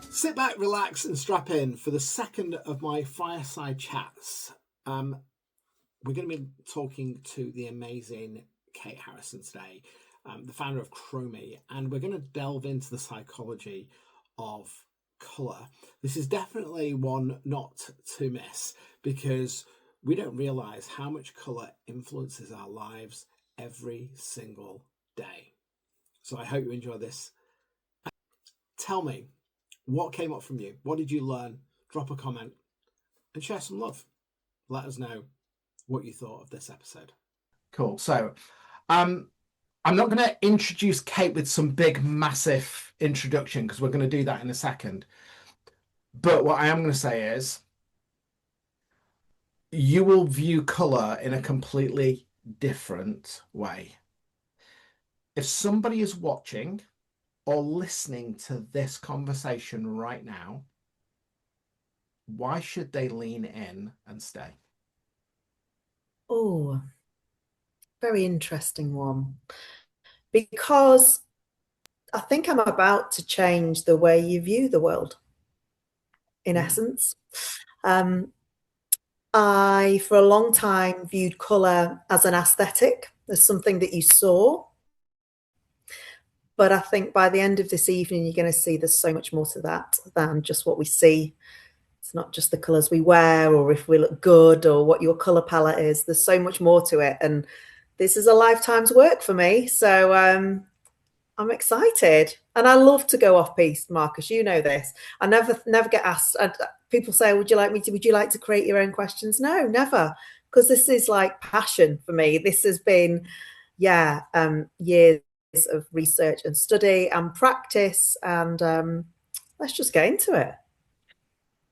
Sit back, relax and strap in for the second of my fireside chats. We're going to be talking to the amazing Kate Harrison today, the founder of Chromie, and we're going to delve into the psychology of colour. This is definitely one not to miss because we don't realise how much colour influences our lives every single day. So I hope you enjoy this. Tell me, what came up from you? What did you learn? Drop a comment and share some love. Let us know what you thought of this episode. Cool. So I'm not going to introduce Kate with some big, massive introduction because we're going to do that in a second. But what I am going to say is you will view colour in a completely different way. If somebody is watching or listening to this conversation right now, why should they lean in and stay? Oh, very interesting one. Because I think I'm about to change the way you view the world, in essence. I, for a long time, viewed colour as an aesthetic, as something that you saw. But I think by the end of this evening, you're going to see there's so much more to that than just what we see. It's not just the colours we wear or if we look good or what your colour palette is. There's so much more to it. And this is a lifetime's work for me. So I'm excited. And I love to go off piece, Marcus. You know this. I never get asked. People say, would you like to create your own questions? No, never. Because this is like passion for me. This has been, years of research and study and practice. And let's just get into it.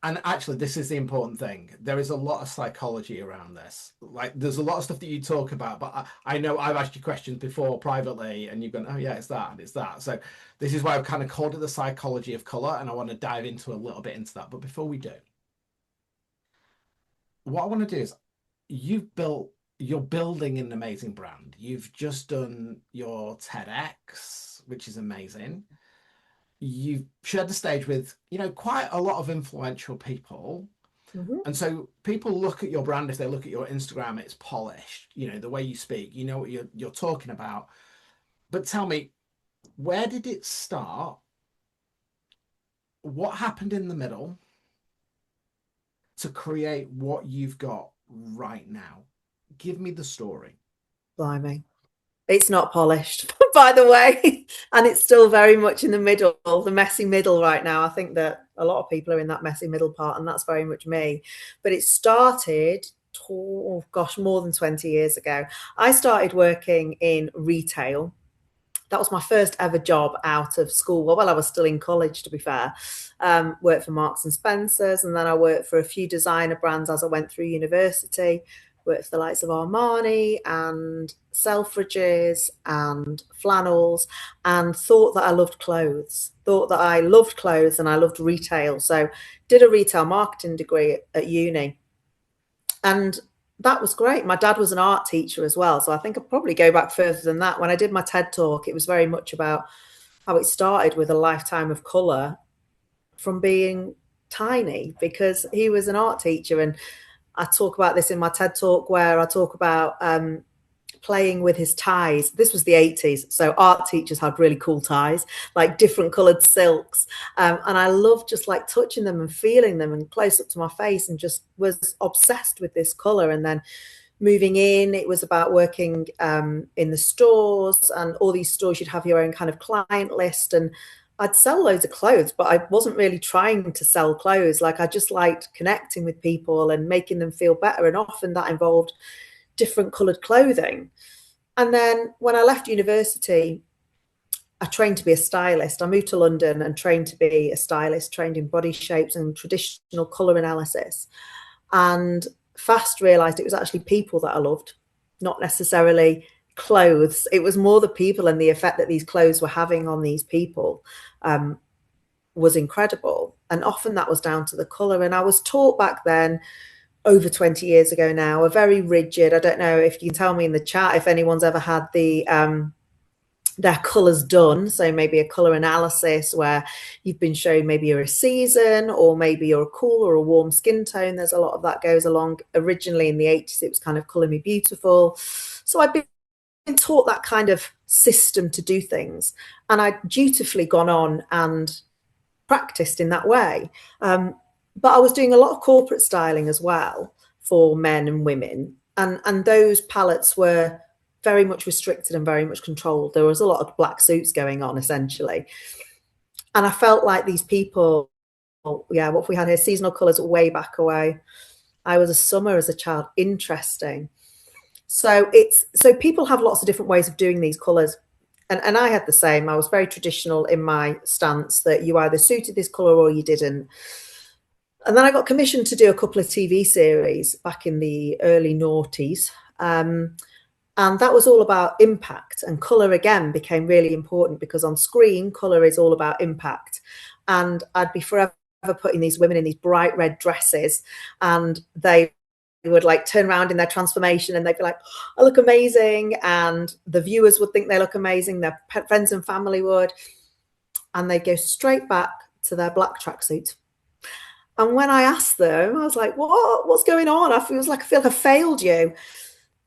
And actually, this is the important thing. There is a lot of psychology around this. Like, there's a lot of stuff that you talk about, but I know I've asked you questions before privately, and you've gone, oh, yeah, it's that, and it's that. So this is why I've kind of called it the psychology of colour, and I want to dive into a little bit into that. But before we do, what I want to do is you're building an amazing brand. You've just done your TEDx, which is amazing. You've shared the stage with, quite a lot of influential people. Mm-hmm. And so people look at your brand, if they look at your Instagram, it's polished, the way you speak, what you're talking about. But tell me, where did it start? What happened in the middle to create what you've got right now? Give me the story. Blimey. It's not polished, by the way, and it's still very much in the middle, the messy middle right now. I think that a lot of people are in that messy middle part, and that's very much me. But it started, more than 20 years ago. I started working in retail. That was my first ever job out of school. Well, I was still in college, to be fair. Worked for Marks and Spencer's, and then I worked for a few designer brands as I went through university. Worked for the likes of Armani and Selfridges and Flannels, and thought that I loved clothes. Thought that I loved clothes and I loved retail. So did a retail marketing degree at uni. And that was great. My dad was an art teacher as well. So I think I'll probably go back further than that. When I did my TED talk, it was very much about how it started with a lifetime of colour from being tiny, because he was an art teacher. And I talk about this in my TED talk where I talk about playing with his ties. This was the 80s. So art teachers had really cool ties, like different coloured silks. And I loved just like touching them and feeling them and close up to my face, and just was obsessed with this colour. And then moving in, it was about working in the stores, and all these stores, you'd have your own kind of client list. And I'd sell loads of clothes, but I wasn't really trying to sell clothes. Like, I just liked connecting with people and making them feel better. And often that involved different coloured clothing. And then when I left university, I trained to be a stylist. I moved to London and trained to be a stylist, trained in body shapes and traditional colour analysis. And fast realised it was actually people that I loved, not necessarily clothes. It was more the people, and the effect that these clothes were having on these people was incredible. And often that was down to the colour. And I was taught back then, over 20 years ago now, a very rigid, I don't know if you can tell me in the chat if anyone's ever had the their colours done. So maybe a colour analysis where you've been shown maybe you're a season, or maybe you're a cool or a warm skin tone. There's a lot of that goes along. Originally in the 80s, it was kind of Colour Me Beautiful. So I've been taught that kind of system to do things. And I'd dutifully gone on and practiced in that way. But I was doing a lot of corporate styling as well for men and women. And those palettes were very much restricted and very much controlled. There was a lot of black suits going on, essentially. And I felt like these people, what we had here, seasonal colours way back away. I was a summer as a child. Interesting. So people have lots of different ways of doing these colours. And I had the same. I was very traditional in my stance that you either suited this colour or you didn't. And then I got commissioned to do a couple of TV series back in the early noughties. And that was all about impact, and colour again became really important because on screen, colour is all about impact. And I'd be forever putting these women in these bright red dresses, and they would like turn around in their transformation and they'd be like, I look amazing. And the viewers would think they look amazing. Their friends and family would. And they'd go straight back to their black tracksuit. And when I asked them, I was like, what's going on? I feel like I failed you.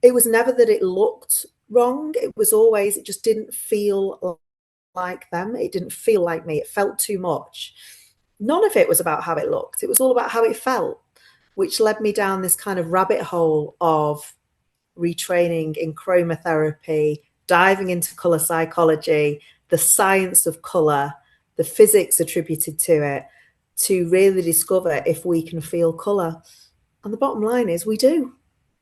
It was never that it looked wrong. It was always, it just didn't feel like them. It didn't feel like me. It felt too much. None of it was about how it looked. It was all about how it felt, which led me down this kind of rabbit hole of retraining in chromotherapy, diving into colour psychology, the science of colour, the physics attributed to it, to really discover if we can feel colour. And the bottom line is we do.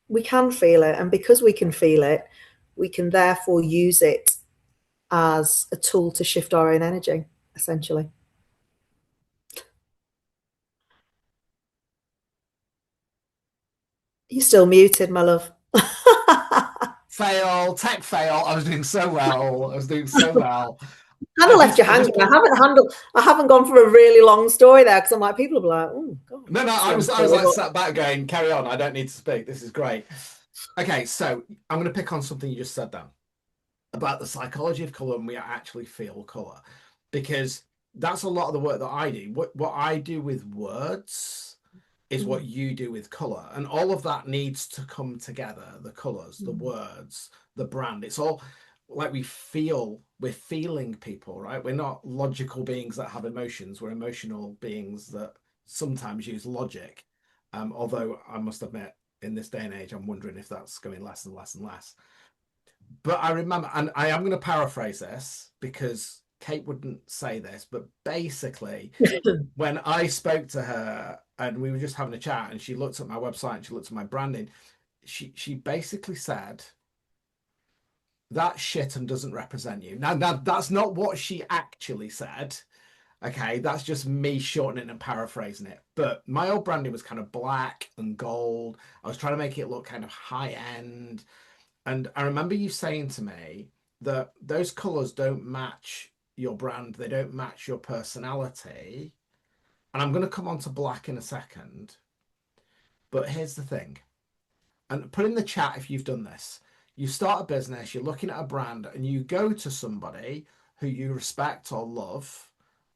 We can feel it. And because we can feel it, we can therefore use it as a tool to shift our own energy, essentially. You're still muted, my love. Tech fail. I was doing so well. Hannah left you hanging. I haven't gone for a really long story there because I'm like, people will be like, oh god. No, I was like sat back going, carry on. I don't need to speak. This is great. Okay, so I'm going to pick on something you just said then about the psychology of colour and we actually feel colour, because that's a lot of the work that I do. What I do with words is what you do with colour, and all of that needs to come together. The colours, the words, the brand. It's all like we're feeling people, right? We're not logical beings that have emotions. We're emotional beings that sometimes use logic. Although I must admit, in this day and age, I'm wondering if that's going less and less and less. But I remember, and I am going to paraphrase this because Kate wouldn't say this, but basically, when I spoke to her and we were just having a chat and she looked at my website and she looked at my branding, she basically said, that shit and doesn't represent you. Now that's not what she actually said. Okay, that's just me shortening and paraphrasing it. But my old branding was kind of black and gold. I was trying to make it look kind of high end. And I remember you saying to me that those colors don't match your brand. They don't match your personality. And I'm going to come on to black in a second. But here's the thing. And put in the chat if you've done this. You start a business, you're looking at a brand, and you go to somebody who you respect or love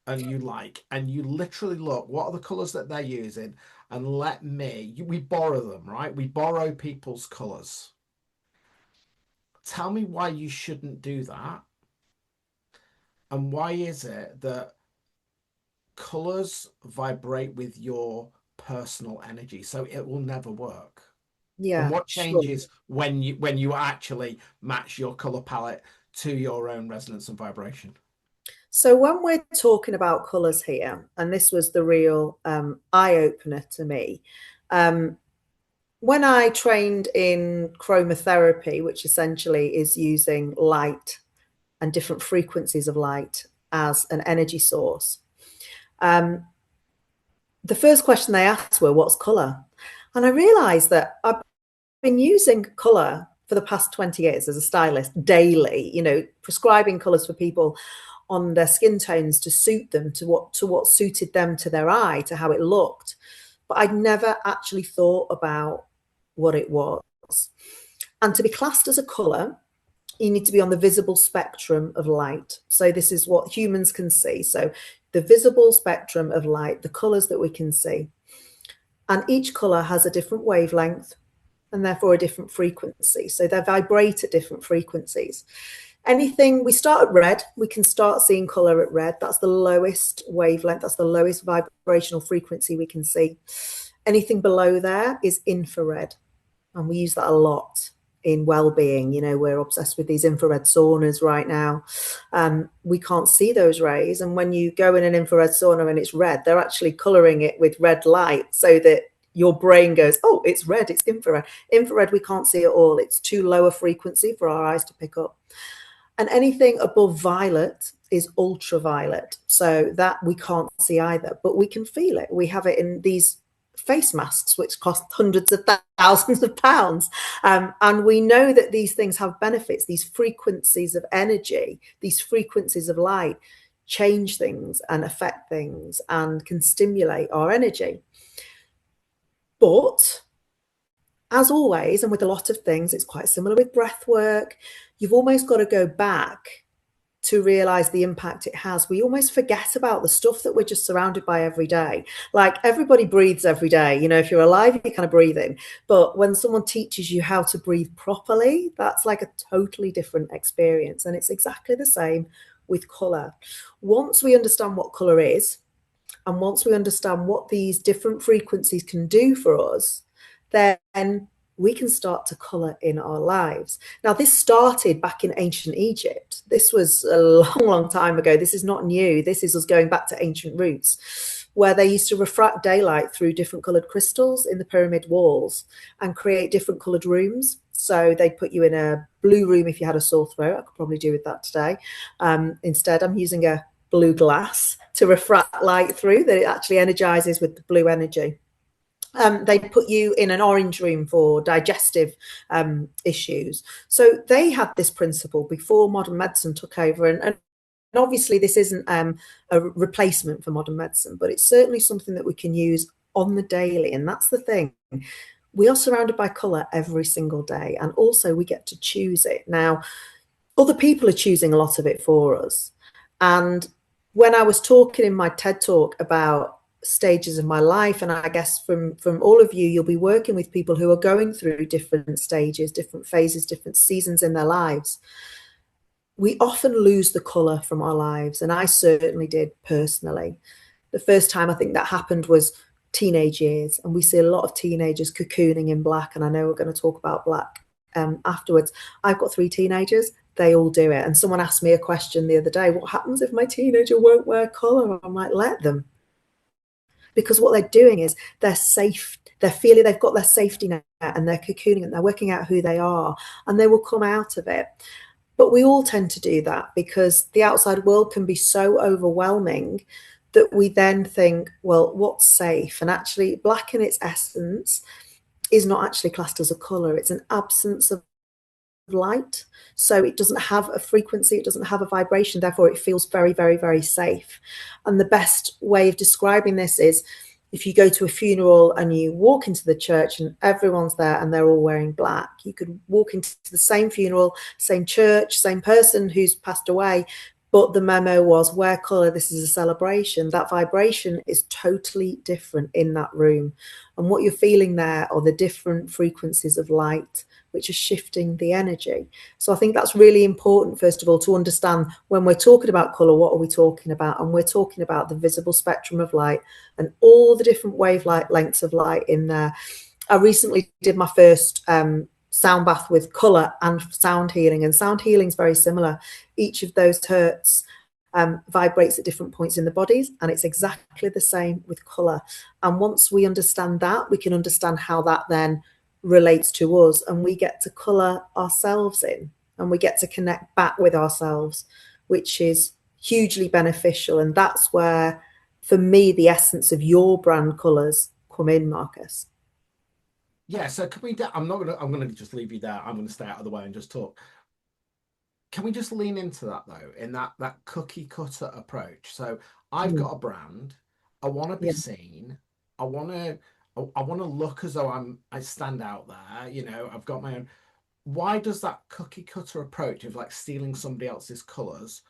and you like, and you literally look, what are the colors that they're using? And we borrow them, right? We borrow people's colors. Tell me why you shouldn't do that. And why is it that colors vibrate with your personal energy, so it will never work? Yeah. And what changes when you actually match your color palette to your own resonance and vibration? So when we're talking about colors here, and this was the real eye-opener to me, when I trained in chromotherapy, which essentially is using light and different frequencies of light as an energy source, the first question they asked were, what's color? And I realized that I've been using color for the past 20 years as a stylist daily, prescribing colors for people on their skin tones to suit them, to what suited them, to their eye, to how it looked. But I'd never actually thought about what it was. And to be classed as a color you need to be on the visible spectrum of light. So this is what humans can see. So the visible spectrum of light, the colors that we can see. And each color has a different wavelength and therefore a different frequency. So they vibrate at different frequencies. Anything, we start at red, we can start seeing color at red. That's the lowest wavelength, that's the lowest vibrational frequency we can see. Anything below there is infrared. And we use that a lot in well-being. You know, we're obsessed with these infrared saunas right now. We can't see those rays. And when you go in an infrared sauna and it's red, they're actually coloring it with red light so that your brain goes, oh, it's red, it's infrared. Infrared, we can't see at all. It's too low a frequency for our eyes to pick up. And anything above violet is ultraviolet. So that we can't see either, but we can feel it. We have it in these face masks, which cost hundreds of thousands of pounds. And we know that these things have benefits. These frequencies of energy, these frequencies of light change things and affect things and can stimulate our energy. But as always, and with a lot of things, it's quite similar with breath work. You've almost got to go back to realize the impact it has. We almost forget about the stuff that we're just surrounded by every day. Like everybody breathes every day. You know, if you're alive, you're kind of breathing. But when someone teaches you how to breathe properly, that's like a totally different experience. And it's exactly the same with color. Once we understand what color is, and once we understand what these different frequencies can do for us, then we can start to color in our lives. Now, this started back in ancient Egypt. This was a long, long time ago. This is not new. This is us going back to ancient roots, where they used to refract daylight through different colored crystals in the pyramid walls and create different colored rooms. So they'd put you in a blue room if you had a sore throat. I could probably do with that today. Instead, I'm using a blue glass to refract light through, that it actually energizes with the blue energy. They put you in an orange room for digestive issues. So they had this principle before modern medicine took over. And obviously this isn't a replacement for modern medicine, but it's certainly something that we can use on the daily. And that's the thing. We are surrounded by colour every single day. And also we get to choose it. Now, other people are choosing a lot of it for us. And when I was talking in my TED talk about stages of my life, and I guess from all of you, you'll be working with people who are going through different stages, different phases, different seasons in their lives. We often lose the colour from our lives, and I certainly did personally. The first time I think that happened was teenage years, and we see a lot of teenagers cocooning in black, and I know we're going to talk about black afterwards. I've got 3 teenagers. They all do it. And someone asked me a question the other day, what happens if my teenager won't wear colour? I'm like, let them. Because what they're doing is they're safe. They're feeling they've got their safety net and they're cocooning and they're working out who they are and they will come out of it. But we all tend to do that because the outside world can be so overwhelming that we then think, well, what's safe? And actually, black in its essence is not actually classed as a colour. It's an absence of light. So it doesn't have a frequency, it doesn't have a vibration, therefore it feels very, very, very safe. And the best way of describing this is if you go to a funeral and you walk into the church and everyone's there and they're all wearing black, you could walk into the same funeral, same church, same person who's passed away, but the memo was wear colour, this is a celebration. That vibration is totally different in that room. And what you're feeling there are the different frequencies of light which are shifting the energy. So I think that's really important, first of all, to understand when we're talking about colour, what are we talking about? And we're talking about the visible spectrum of light and all the different wavelengths of light in there. I recently did my first sound bath with colour and sound healing, and sound healing is very similar. Each of those hertz vibrates at different points in the bodies, and it's exactly the same with colour. And once we understand that, we can understand how that then relates to us, and we get to colour ourselves in, and we get to connect back with ourselves, which is hugely beneficial. And that's where, for me, the essence of your brand colours come in, Marcus. Yeah, so can we, I'm gonna just leave you there. I'm gonna stay out of the way and just talk. Can we just lean into that though, in that cookie cutter approach? So I've got a brand, I want to be seen, I want to look as though I stand out there, you know, I've got my own, why does that cookie cutter approach of like stealing somebody else's colors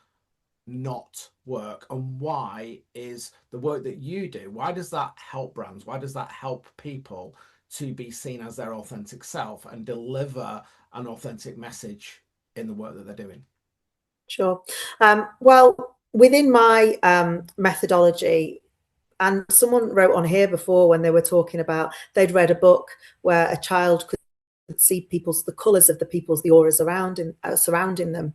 not work? And why is the work that you do, why does that help brands? Why does that help people to be seen as their authentic self and deliver an authentic message in the work that they're doing? Sure. Well, within my methodology, and someone wrote on here before when they were talking about they'd read a book where a child could see the colours of the people's, the auras surrounding them.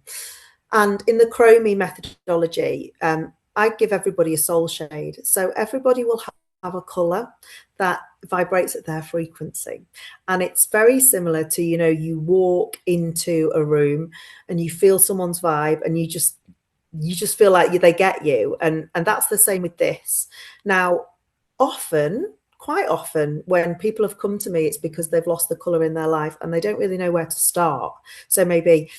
And in the Chromie methodology, I give everybody a soul shade. So everybody will have a colour that vibrates at their frequency. And it's very similar to, you walk into a room and you feel someone's vibe and you just feel like they get you. And that's the same with this. Now, quite often, when people have come to me, it's because they've lost the colour in their life and they don't really know where to start. So maybe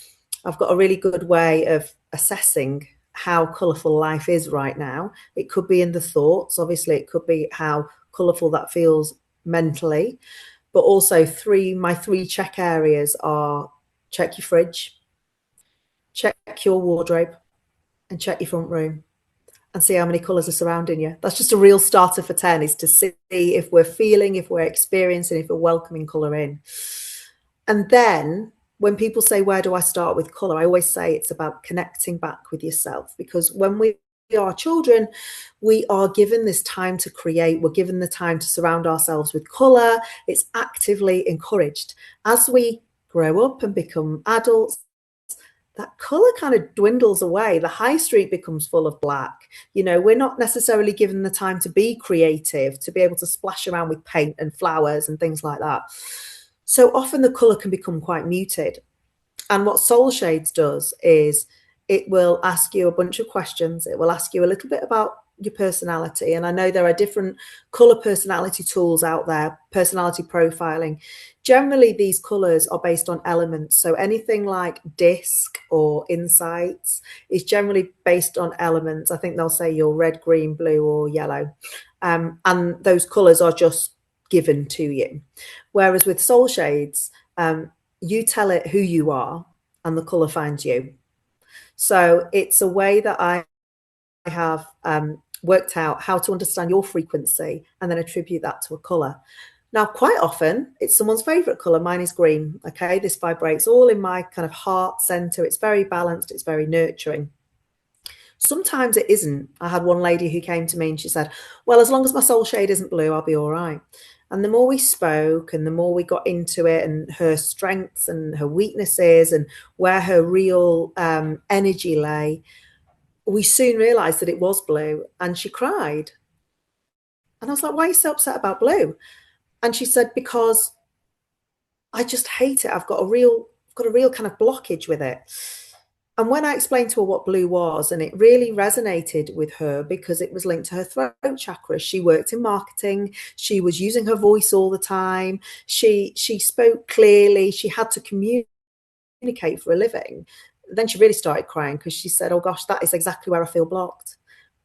I've got a really good way of assessing how colourful life is right now. It could be in the thoughts. Obviously, it could be how colourful that feels mentally. But also my three check areas are check your fridge, check your wardrobe, and check your front room and see how many colours are surrounding you. That's just a real starter for 10, is to see if we're feeling, if we're experiencing, if we're welcoming colour in. And then when people say, where do I start with colour? I always say it's about connecting back with yourself, because when we are children, we are given this time to create. We're given the time to surround ourselves with colour. It's actively encouraged. As we grow up and become adults, that colour kind of dwindles away. The high street becomes full of black. We're not necessarily given the time to be creative, to be able to splash around with paint and flowers and things like that. So often the colour can become quite muted. And what Soul Shades does is it will ask you a bunch of questions. It will ask you a little bit about your personality. And I know there are different colour personality tools out there, personality profiling. Generally, these colours are based on elements. So anything like DISC or Insights is generally based on elements. I think they'll say you're red, green, blue, or yellow. And those colours are just given to you. Whereas with Soul Shades, you tell it who you are and the colour finds you. So it's a way that I have worked out how to understand your frequency and then attribute that to a colour. Now, quite often it's someone's favourite colour. Mine is green. Okay, this vibrates all in my kind of heart centre. It's very balanced. It's very nurturing. Sometimes it isn't. I had one lady who came to me and she said, well, as long as my soul shade isn't blue, I'll be all right. And the more we spoke and the more we got into it and her strengths and her weaknesses and where her real energy lay, we soon realised that it was blue, and she cried. And I was like, why are you so upset about blue? And she said, because I just hate it. I've got a real kind of blockage with it. And when I explained to her what blue was, and it really resonated with her because it was linked to her throat chakra. She worked in marketing. She was using her voice all the time. She spoke clearly. She had to communicate for a living. Then she really started crying because she said, oh gosh, that is exactly where I feel blocked.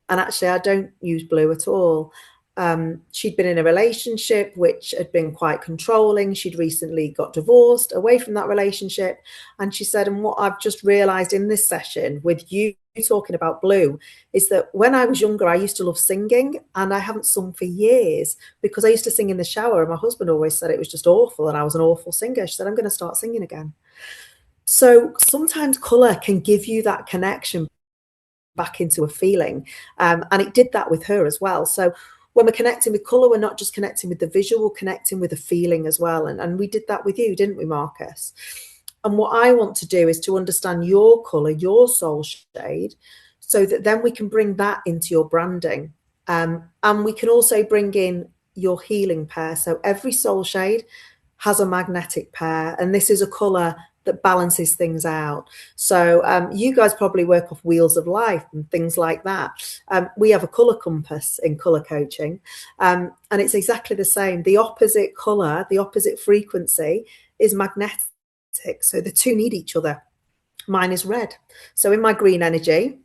And actually, I don't use blue at all. She'd been in a relationship which had been quite controlling. She'd recently got divorced, away from that relationship. And she said, and what I've just realized in this session with you talking about blue is that when I was younger, I used to love singing, and I haven't sung for years because I used to sing in the shower. And my husband always said it was just awful and I was an awful singer. She said, I'm going to start singing again. So sometimes colour can give you that connection back into a feeling. And it did that with her as well. So when we're connecting with colour, we're not just connecting with the visual, connecting with the feeling as well. And we did that with you, didn't we, Marcus? And what I want to do is to understand your colour, your soul shade, so that then we can bring that into your branding. And we can also bring in your healing pair. So every soul shade has a magnetic pair, and this is a colour that balances things out. So you guys probably work off wheels of life and things like that. We have a colour compass in colour coaching, and it's exactly the same. The opposite colour, the opposite frequency is magnetic. So the two need each other. Mine is red. So in my green energy,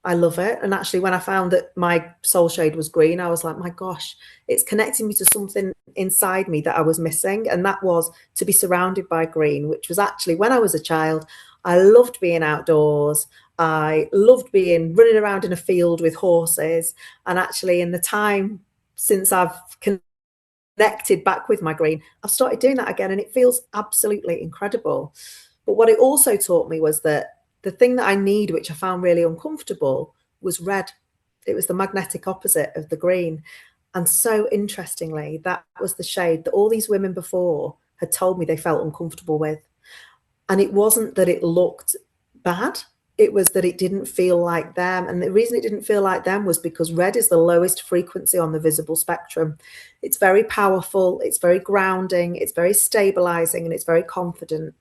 I love it. And actually, when I found that my soul shade was green, I was like, my gosh, it's connecting me to something inside me that I was missing. And that was to be surrounded by green, which was actually when I was a child, I loved being outdoors. I loved being running around in a field with horses. And actually, in the time since I've connected back with my green, I've started doing that again. And it feels absolutely incredible. But what it also taught me was that the thing that I need, which I found really uncomfortable, was red. It was the magnetic opposite of the green. And so interestingly, that was the shade that all these women before had told me they felt uncomfortable with. And it wasn't that it looked bad, it was that it didn't feel like them. And the reason it didn't feel like them was because red is the lowest frequency on the visible spectrum. It's very powerful, it's very grounding, it's very stabilizing, and it's very confident.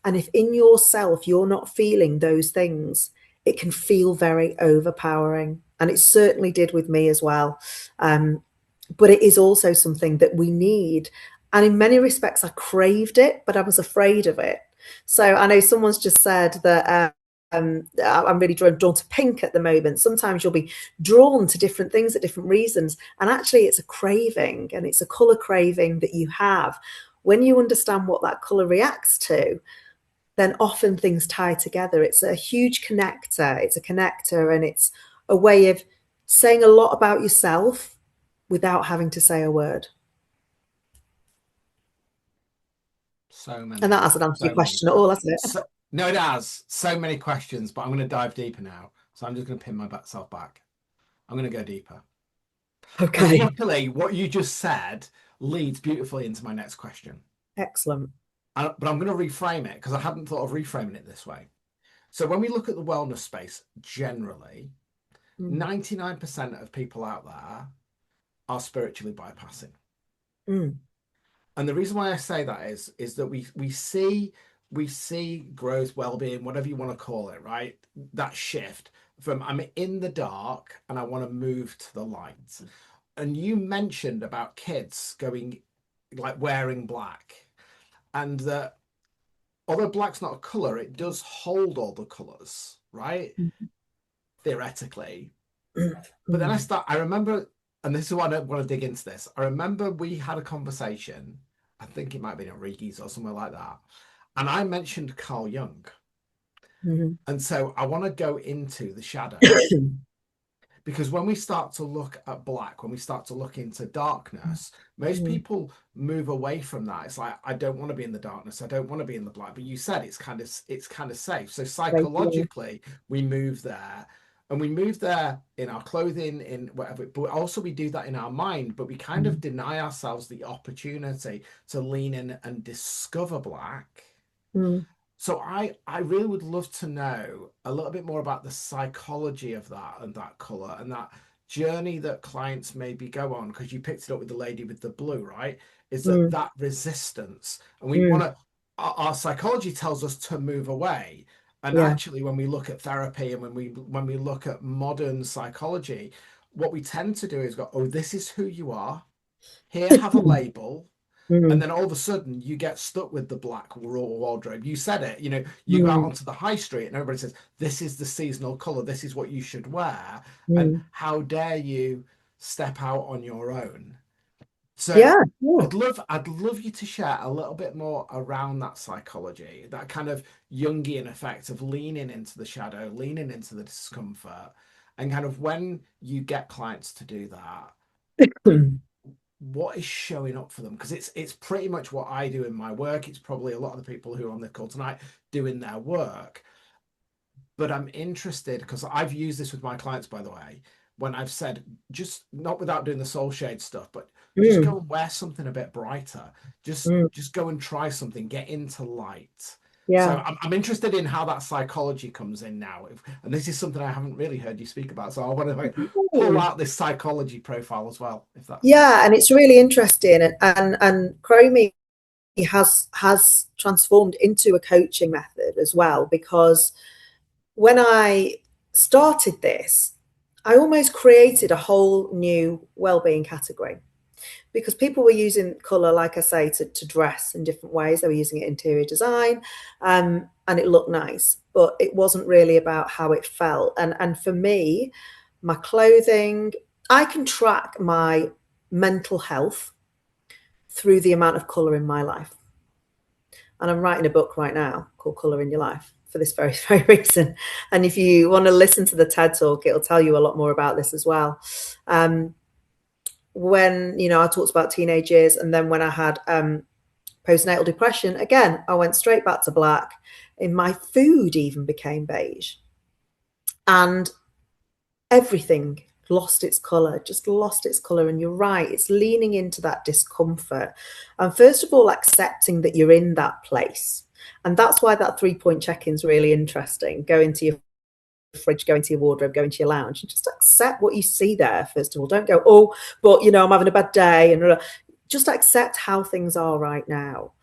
And if in yourself you're not feeling those things, it can feel very overpowering. And it certainly did with me as well. But it is also something that we need. And in many respects, I craved it, but I was afraid of it. So I know someone's just said that I'm really drawn to pink at the moment. Sometimes you'll be drawn to different things at different reasons. And actually, it's a craving, and it's a color craving that you have. When you understand what that color reacts to, then often things tie together. It's a huge connector. It's a connector, and it's a way of saying a lot about yourself without having to say a word. So many. And that hasn't answered your question at all, has it? No, it has. So many questions, but I'm going to dive deeper now. So I'm just going to pin myself back. I'm going to go deeper. Okay. Luckily, what you just said leads beautifully into my next question. Excellent. But I'm going to reframe it because I hadn't thought of reframing it this way. So when we look at the wellness space, generally, 99% of people out there are spiritually bypassing. And the reason why I say that is that we see growth, well-being, whatever you want to call it, right? That shift from I'm in the dark and I want to move to the light. And you mentioned about kids going like wearing black, and that although black's not a color, it does hold all the colors, right? Theoretically. But then I remember, and this is why I want to dig into this. I remember we had a conversation, I think it might have been at Rigi's or somewhere like that. And I mentioned Carl Jung. And so I want to go into the shadow. Because when we start to look at black, when we start to look into darkness, most people move away from that. It's like, I don't want to be in the darkness. I don't want to be in the black. But you said it's kind of safe. So psychologically, we move there. And we move there in our clothing, in whatever, but also we do that in our mind, but we kind of deny ourselves the opportunity to lean in and discover black. So I really would love to know a little bit more about the psychology of that and that color and that journey that clients maybe go on, because you picked it up with the lady with the blue, right? Is that resistance, and we want to, our psychology tells us to move away. And actually, when we look at therapy and when we look at modern psychology, what we tend to do is go, oh, this is who you are. Here, have a label. And then all of a sudden you get stuck with the black wardrobe. You said it, you go out onto the high street and everybody says, this is the seasonal color. This is what you should wear. And how dare you step out on your own? So I'd love you to share a little bit more around that psychology, that kind of Jungian effect of leaning into the shadow, leaning into the discomfort, and kind of when you get clients to do that, what is showing up for them? Because it's pretty much what I do in my work. It's probably a lot of the people who are on the call tonight doing their work. But I'm interested, because I've used this with my clients, by the way, when I've said, just not without doing the soul shade stuff, but just go and wear something a bit brighter. Just go and try something, get into light. So I'm interested in how that psychology comes in now. And this is something I haven't really heard you speak about. So I want to pull out this psychology profile as well, if that's and it's really interesting. And Chromie has transformed into a coaching method as well, because when I started this, I almost created a whole new well-being category, because people were using color, like I say, to dress in different ways. They were using it in interior design. and it looked nice, but it wasn't really about how it felt. And for me, my clothing, I can track my mental health through the amount of color in my life. And I'm writing a book right now called Color in Your Life for this very, very reason. And if you want to listen to the TED Talk, it'll tell you a lot more about this as well. When, you know, I talked about teenage years, and then when I had postnatal depression, again, I went straight back to black. And my food even became beige. And everything lost its color, just lost its color. And you're right, it's leaning into that discomfort. And first of all, accepting that you're in that place. And that's why that 3-point check-in is really interesting. Go into your fridge, go into your wardrobe, go into your lounge, and just accept what you see there. First of all, don't go, oh, but you know, I'm having a bad day, and just accept how things are right now.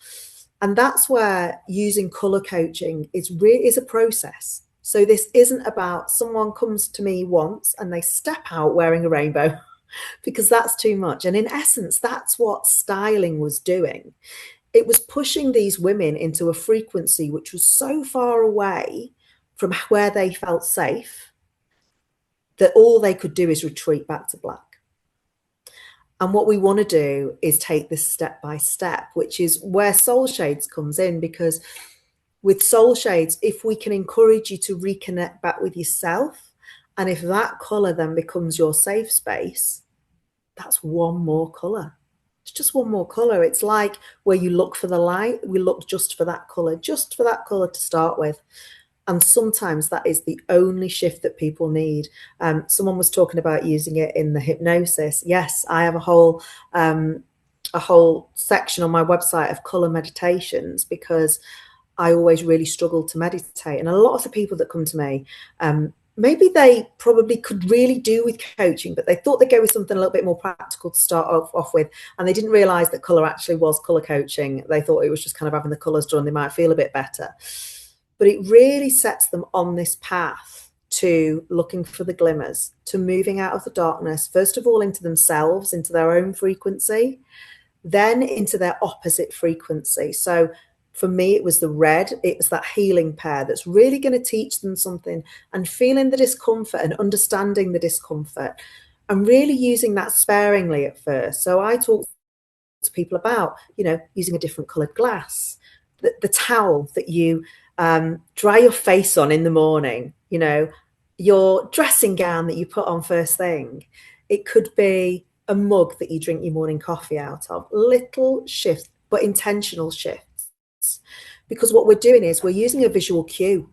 And that's where using color coaching is a process. So this isn't about someone comes to me once and they step out wearing a rainbow, because that's too much. And in essence, that's what styling was doing. It was pushing these women into a frequency which was so far away from where they felt safe that all they could do is retreat back to black. And what we want to do is take this step by step, which is where Soul Shades comes in, because with Soul Shades, if we can encourage you to reconnect back with yourself, and if that color then becomes your safe space, that's one more color. It's just one more color. It's like where you look for the light, we look just for that color to start with. And sometimes that is the only shift that people need. Someone was talking about using it in the hypnosis. Yes, I have a whole section on my website of color meditations, because I always really struggle to meditate. And a lot of the people that come to me, maybe they probably could really do with coaching, but they thought they'd go with something a little bit more practical to start off with. And they didn't realize that color actually was color coaching. They thought it was just kind of having the colors drawn, they might feel a bit better. But it really sets them on this path to looking for the glimmers, to moving out of the darkness, first of all into themselves, into their own frequency, then into their opposite frequency. So for me, it was the red. It was that healing pair that's really going to teach them something, and feeling the discomfort and understanding the discomfort, and really using that sparingly at first. So I talk to people about, you know, using a different colored glass, the towel that you dry your face on in the morning, you know, your dressing gown that you put on first thing. It could be a mug that you drink your morning coffee out of. Little shifts, but intentional shifts. Because what we're doing is we're using a visual cue.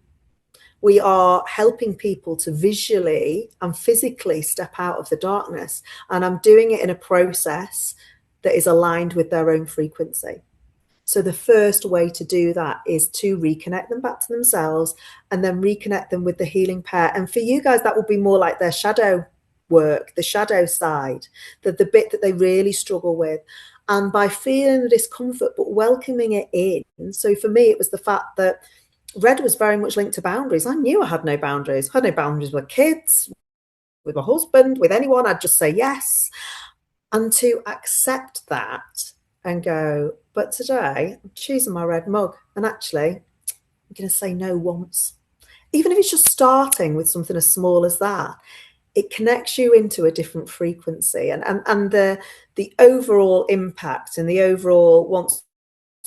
We are helping people to visually and physically step out of the darkness. And I'm doing it in a process that is aligned with their own frequency. So the first way to do that is to reconnect them back to themselves, and then reconnect them with the healing pair. And for you guys, that will be more like their shadow work, the shadow side, the bit that they really struggle with. And by feeling the discomfort, but welcoming it in. So for me, it was the fact that red was very much linked to boundaries. I knew I had no boundaries. I had no boundaries with kids, with my husband, with anyone. I'd just say yes. And to accept that and go, but today I'm choosing my red mug, and actually I'm going to say no once. Even if it's just starting with something as small as that, it connects you into a different frequency. And the overall impact, and the overall, once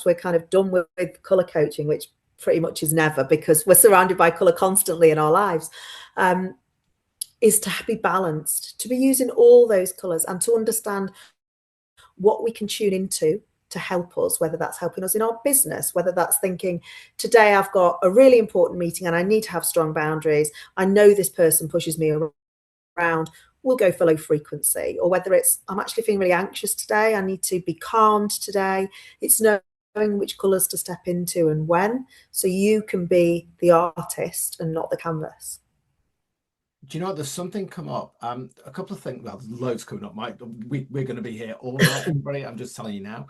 we're kind of done with color coaching, which pretty much is never, because we're surrounded by color constantly in our lives, is to be balanced, to be using all those colors, and to understand what we can tune into to help us, whether that's helping us in our business, whether that's thinking, today I've got a really important meeting and I need to have strong boundaries. I know this person pushes me around. We'll go for low frequency. Or whether it's, I'm actually feeling really anxious today, I need to be calmed today. It's knowing which colors to step into and when, so you can be the artist and not the canvas. Do you know what? There's something come up. A couple of things. Well, loads coming up, Mike. We're going to be here all night, everybody. I'm just telling you now.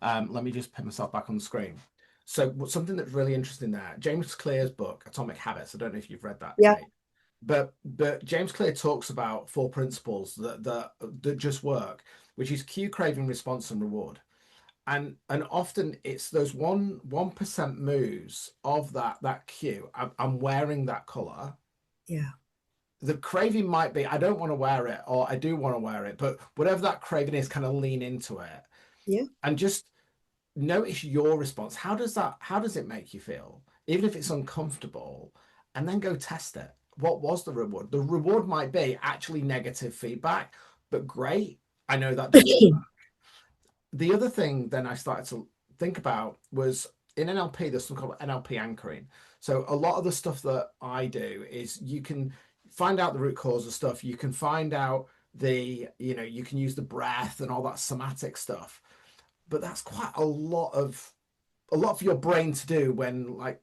Let me just put myself back on the screen. So, something that's really interesting there. James Clear's book, Atomic Habits. I don't know if you've read that. Yeah. Kate. But James Clear talks about 4 principles that just work, which is cue, craving, response, and reward. and often it's those 1% moves of that cue. I'm wearing that color. Yeah. The craving might be, I don't want to wear it, or I do want to wear it, but whatever that craving is, kind of lean into it. Yeah. And just notice your response. How does it make you feel? Even if it's uncomfortable, and then go test it. What was the reward? The reward might be actually negative feedback, but great. I know that doesn't work. The other thing then I started to think about was in NLP, there's something called NLP anchoring. So a lot of the stuff that I do is you can find out the root cause of stuff. You can find out you can use the breath and all that somatic stuff. But that's quite a lot for your brain to do when, like,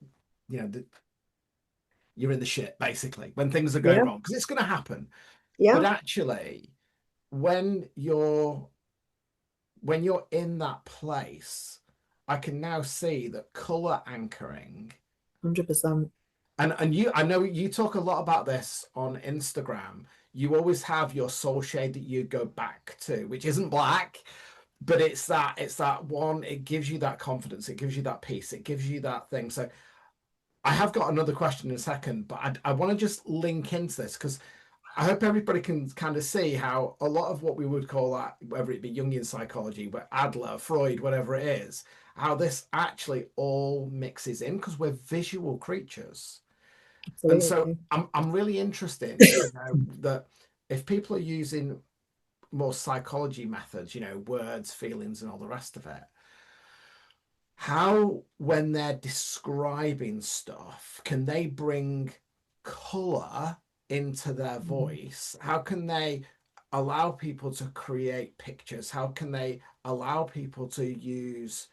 you're in the shit, basically, when things are going wrong, because it's going to happen. Yeah. But actually, when you're in that place, I can now see that color anchoring 100%. and I know you talk a lot about this on Instagram. You always have your soul shade that you go back to, which isn't black, but it's that one. It gives you that confidence, it gives you that peace, it gives you that thing. So I have got another question in a second, but I want to just link into this because I hope everybody can kind of see how a lot of what we would call that, whether it be Jungian psychology, but Adler, Freud, whatever it is, how this actually all mixes in because we're visual creatures. Absolutely. And so I'm really interested to know that if people are using more psychology methods, words, feelings, and all the rest of it, how, when they're describing stuff, can they bring color into their voice? How can they allow people to create pictures? How can they allow people to use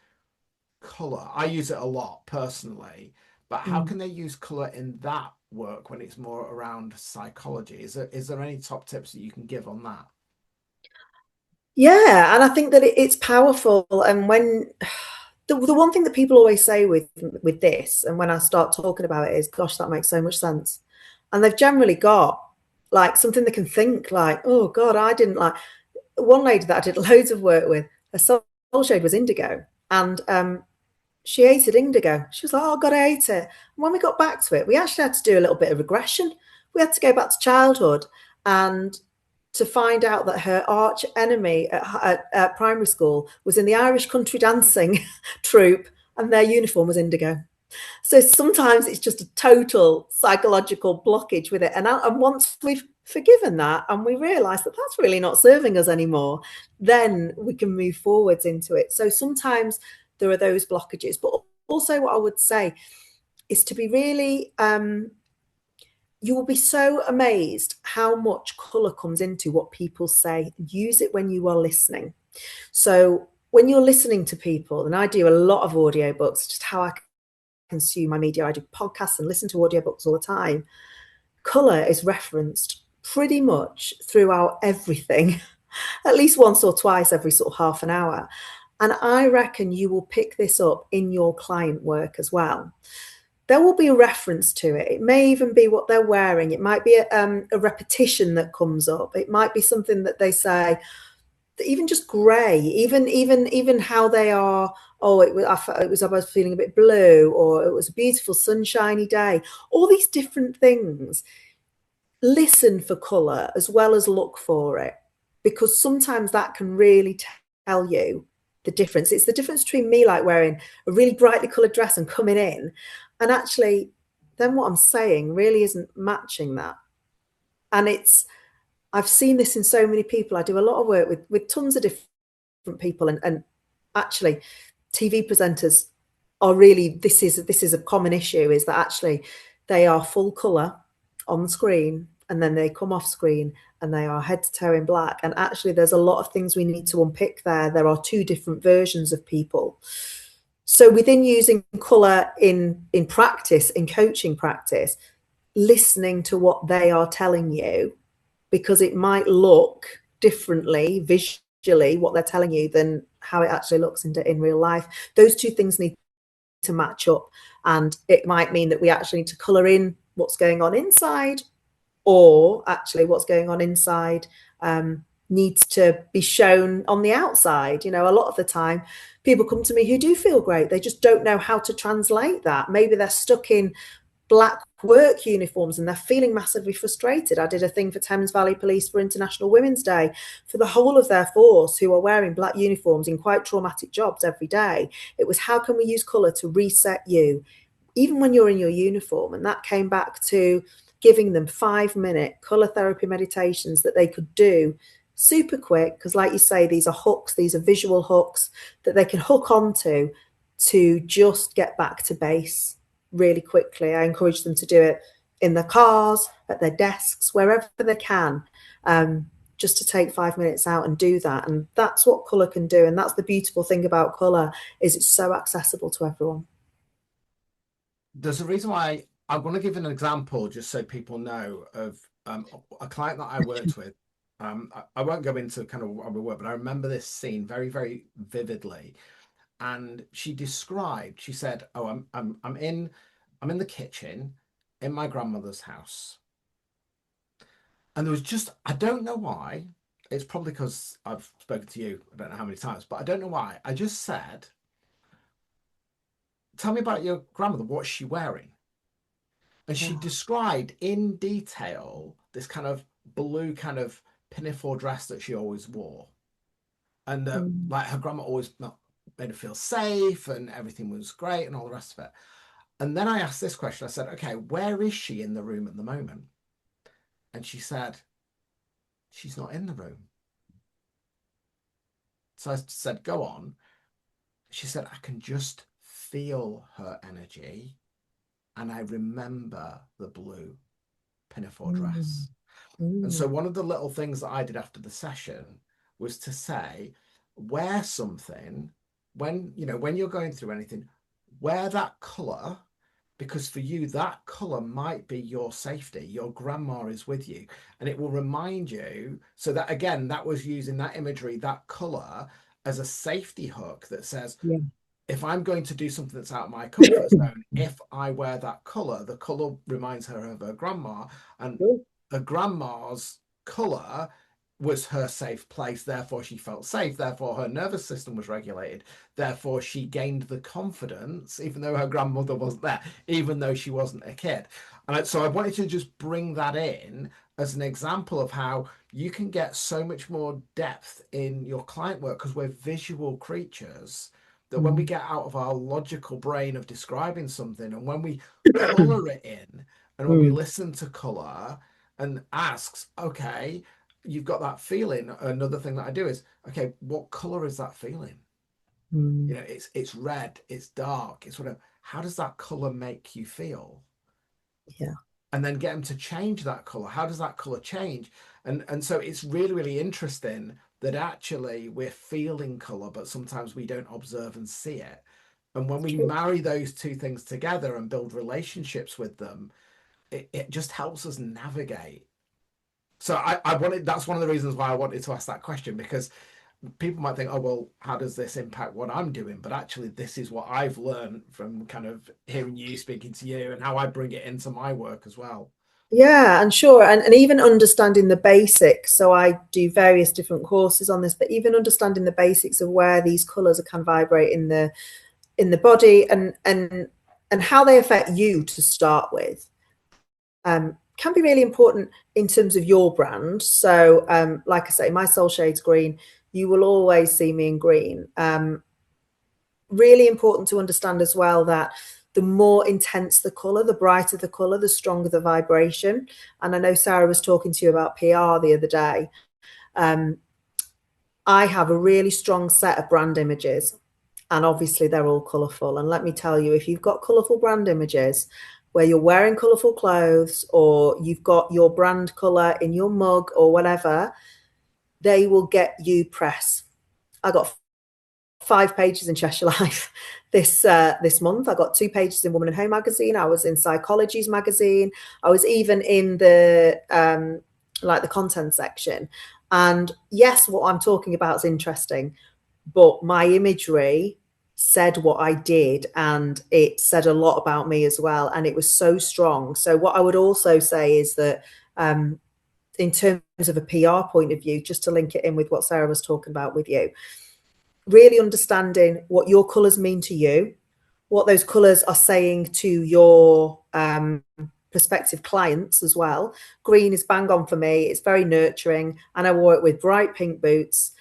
color? I use it a lot personally, but how can they use color in that work when it's more around psychology? Is there any top tips that you can give on that? Yeah, and I think that it's powerful. And when the one thing that people always say with this, and when I start talking about it, is, "Gosh, that makes so much sense." And they've generally got like something they can think like, "Oh God, I didn't like." One lady that I did loads of work with, her soul shade was indigo, and she hated indigo. She was like, "Oh God, I hate it." And when we got back to it, we actually had to do a little bit of regression. We had to go back to childhood and to find out that her arch enemy at primary school was in the Irish country dancing troupe, and their uniform was indigo. So sometimes it's just a total psychological blockage with it. And once we've forgiven that and we realize that that's really not serving us anymore, then we can move forwards into it. So sometimes there are those blockages. But also what I would say is to be really, you will be so amazed how much color comes into what people say. Use it when you are listening. So when you're listening to people, and I do a lot of audiobooks, just how I consume my media. I do podcasts and listen to audiobooks all the time. Color is referenced pretty much throughout everything, at least once or twice every sort of half an hour. And I reckon you will pick this up in your client work as well. There will be a reference to it. It may even be what they're wearing. It might be a repetition that comes up. It might be something that they say, even just grey, even how they are. Oh, I was feeling a bit blue, or it was a beautiful sunshiny day. All these different things. Listen for colour as well as look for it, because sometimes that can really tell you the difference. It's the difference between me like wearing a really brightly coloured dress and coming in, and actually then what I'm saying really isn't matching that. And I've seen this in so many people. I do a lot of work with tons of different people, and actually TV presenters are really, this is a common issue, is that actually they are full colour on screen and then they come off screen and they are head to toe in black. And actually there's a lot of things we need to unpick there. There are two different versions of people. So within using colour in practice, in coaching practice, listening to what they are telling you, because it might look differently visually, what they're telling you, than how it actually looks in real life. Those two things need to match up. And it might mean that we actually need to colour in what's going on inside, or actually what's going on inside needs to be shown on the outside. You know, a lot of the time people come to me who do feel great. They just don't know how to translate that. Maybe they're stuck in black work uniforms and they're feeling massively frustrated. I did a thing for Thames Valley Police for International Women's Day for the whole of their force who are wearing black uniforms in quite traumatic jobs every day. It was, how can we use colour to reset you even when you're in your uniform? And that came back to giving them 5-minute colour therapy meditations that they could do super quick, because like you say, these are hooks, these are visual hooks that they can hook onto to just get back to base really quickly. I encourage them to do it in their cars, at their desks, wherever they can, just to take 5 minutes out and do that. And that's what colour can do. And that's the beautiful thing about colour, is it's so accessible to everyone. There's a reason why I want to give an example, just so people know, of a client that I worked with. I won't go into kind of what we work, but I remember this scene very, very vividly. And she described, she said, "Oh, I'm in the kitchen in my grandmother's house." And there was just, I don't know why, it's probably because I've spoken to you, I don't know how many times, but I don't know why. I just said, "Tell me about your grandmother, what's she wearing?" And she described in detail this kind of blue kind of pinafore dress that she always wore. And like her grandma always made her feel safe and everything was great and all the rest of it. And then I asked this question. I said, "Okay, where is she in the room at the moment?" And she said, "She's not in the room." So I said, "Go on." She said, "I can just feel her energy and I remember the blue pinafore dress." And so one of the little things that I did after the session was to say, wear something when you're going through anything, wear that color, because for you, that color might be your safety. Your grandma is with you and it will remind you. So that, again, that was using that imagery, that color as a safety hook that says, if I'm going to do something that's out of my comfort zone, if I wear that color, the color reminds her of her grandma, and her grandma's color was her safe place. Therefore, she felt safe. Therefore, her nervous system was regulated. Therefore, she gained the confidence, even though her grandmother wasn't there, even though she wasn't a kid. And so I wanted to just bring that in as an example of how you can get so much more depth in your client work, because we're visual creatures, that when we get out of our logical brain of describing something and when we color it in, and when we listen to color and asks, okay, you've got that feeling. Another thing that I do is, okay, what color is that feeling? You know, it's red, it's dark, it's whatever. How does that color make you feel? Yeah. And then get them to change that color. How does that color change? And so it's really, really interesting that actually we're feeling color, but sometimes we don't observe and see it. And when we marry those two things together and build relationships with them, it just helps us navigate. So I wanted, that's one of the reasons why I wanted to ask that question, because people might think, oh, well, how does this impact what I'm doing? But actually, this is what I've learned from kind of hearing you, speaking to you, and how I bring it into my work as well. Yeah, and sure. And even understanding the basics. So I do various different courses on this, but even understanding the basics of where these colours can vibrate in the body and how they affect you to start with, can be really important in terms of your brand. So like I say, my soul shade's green. You will always see me in green. Really important to understand as well that the more intense the colour, the brighter the colour, the stronger the vibration. And I know Sarah was talking to you about PR the other day. I have a really strong set of brand images, and obviously they're all colourful. And let me tell you, if you've got colourful brand images where you're wearing colourful clothes, or you've got your brand colour in your mug or whatever, they will get you press. I got 5 pages in Cheshire Life this month. I got 2 pages in Woman and Home magazine. I was in Psychology's magazine. I was even in the like the content section. And yes, what I'm talking about is interesting, but my imagery said what I did, and it said a lot about me as well. And it was so strong. So what I would also say is that in terms of a PR point of view, just to link it in with what Sarah was talking about with you, really understanding what your colours mean to you, what those colours are saying to your prospective clients as well. Green is bang on for me. It's very nurturing, and I wore it with bright pink boots